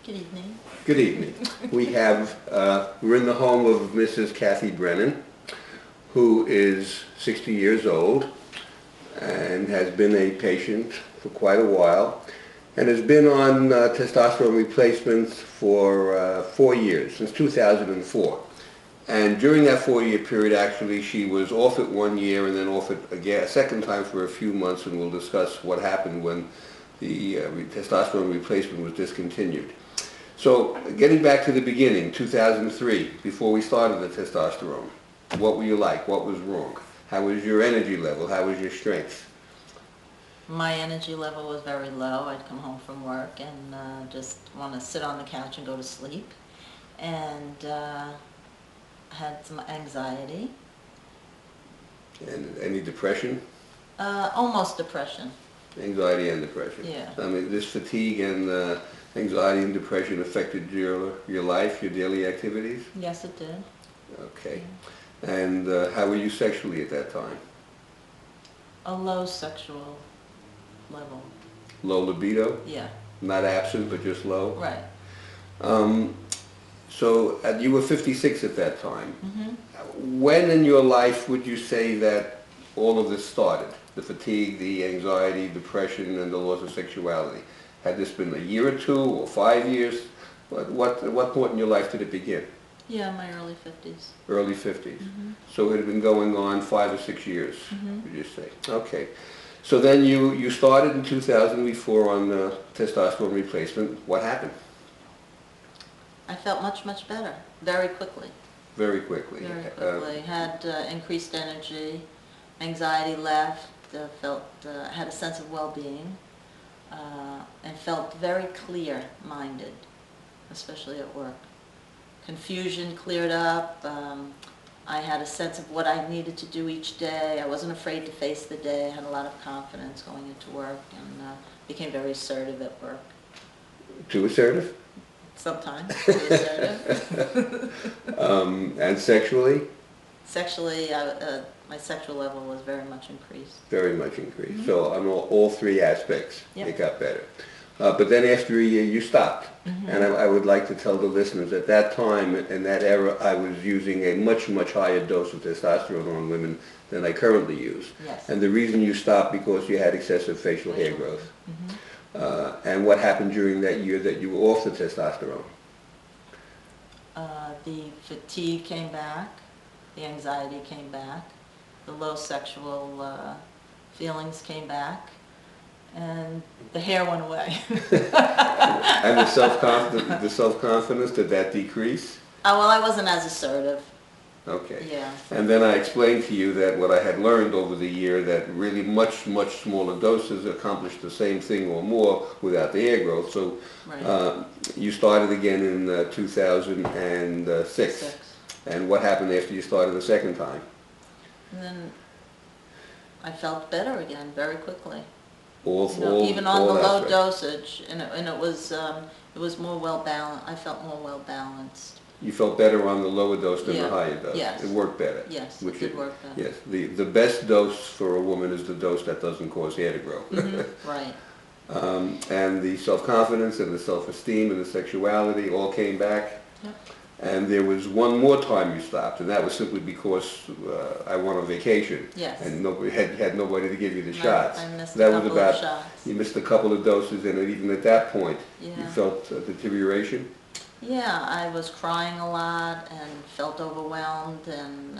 Good evening. Good evening. We're in the home of Mrs. Cathy Brennan, who is 60 years old and has been a patient for quite a while and has been on testosterone replacements for 4 years, since 2004. And during that 4-year period, actually, she was off it 1 year and then off it again a second time for a few months, and we'll discuss what happened when the testosterone replacement was discontinued. So, getting back to the beginning, 2003, before we started the testosterone, what were you like? What was wrong? How was your energy level? How was your strength? My energy level was very low. I'd come home from work and just want to sit on the couch and go to sleep. And had some anxiety. And any depression? Almost depression. Anxiety and depression. Yeah. I mean, this fatigue and anxiety and depression affected your life, your daily activities? Yes, it did. Okay. Yeah. And how were you sexually at that time? A low sexual level. Low libido? Yeah. Not absent, but just low? Right. So you were 56 at that time. Mm-hmm. When in your life would you say that all of this started? The fatigue, the anxiety, depression, and the loss of sexuality? Had this been a year or 2 or 5 years? At what point in your life did it begin? Yeah, my early 50s. Early 50s. Mm-hmm. So it had been going on 5 or 6 years, mm-hmm. would you say? Okay. So then you started in 2004 on testosterone replacement. What happened? I felt much, much better, very quickly. Very quickly. Very quickly. Had increased energy, anxiety left, had a sense of well-being, and felt very clear-minded, especially at work. Confusion cleared up. I had a sense of what I needed to do each day. I wasn't afraid to face the day. I had a lot of confidence going into work, and became very assertive at work. Too assertive? Sometimes too assertive. And sexually? Sexually, my sexual level was very much increased. Very much increased. Mm-hmm. So on all 3 aspects, yep. It got better. But then after a year, you stopped. Mm-hmm. And I would like to tell the listeners, at that time, in that era, I was using a much, much higher dose of testosterone on women than I currently use. Yes. And the reason you stopped because you had excessive facial hair growth. Mm-hmm. And what happened during that year that you were off the testosterone? The fatigue came back, the anxiety came back, the low sexual feelings came back, and the hair went away. And the self-confidence, did that decrease? Well, I wasn't as assertive. Okay. Yeah. And then I explained to you that what I had learned over the year, that really much, much smaller doses accomplished the same thing or more without the hair growth. So right. You started again in 2006. And what happened after you started the second time? And then I felt better again very quickly. Even on the low dosage, and it was more well balanced. I felt more well balanced. You felt better on the lower dose than the higher dose. Yes. It worked better. Yes, it did work better. Yes. The best dose for a woman is the dose that doesn't cause hair to grow. Mm-hmm. Right. And the self-confidence and the self-esteem and the sexuality all came back. Yep. And there was one more time you stopped, and that was simply because I went on vacation. Yes. And nobody had nobody to give you the shots. I missed that a couple was about, of shots. You missed a couple of doses, and even at that point, yeah. You felt deterioration? Yeah, I was crying a lot and felt overwhelmed and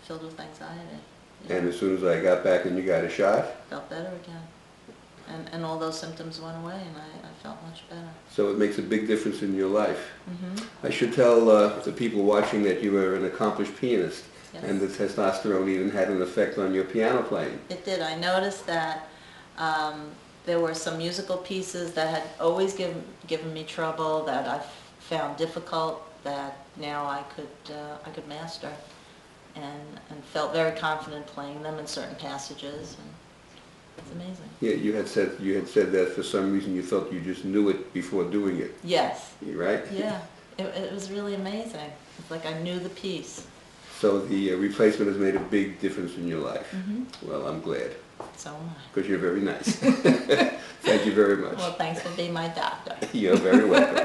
filled with anxiety. Yeah. And as soon as I got back and you got a shot? Felt better again. And all those symptoms went away, and I felt much better. So it makes a big difference in your life. Mm-hmm. I should tell the people watching that you are an accomplished pianist. Yes. And the testosterone even had an effect on your piano playing. It did. I noticed that there were some musical pieces that had always given me trouble, that I found difficult, that now I could master, and felt very confident playing them in certain passages. And it's amazing. Yeah, you had said that for some reason you felt you just knew it before doing it. Yes. Right? Yeah. It was really amazing. It's like I knew the piece. So the replacement has made a big difference in your life. Mm-hmm. Well, I'm glad. So am I. Because you're very nice. Thank you. Thank you very much. Well, thanks for being my doctor. You're very welcome.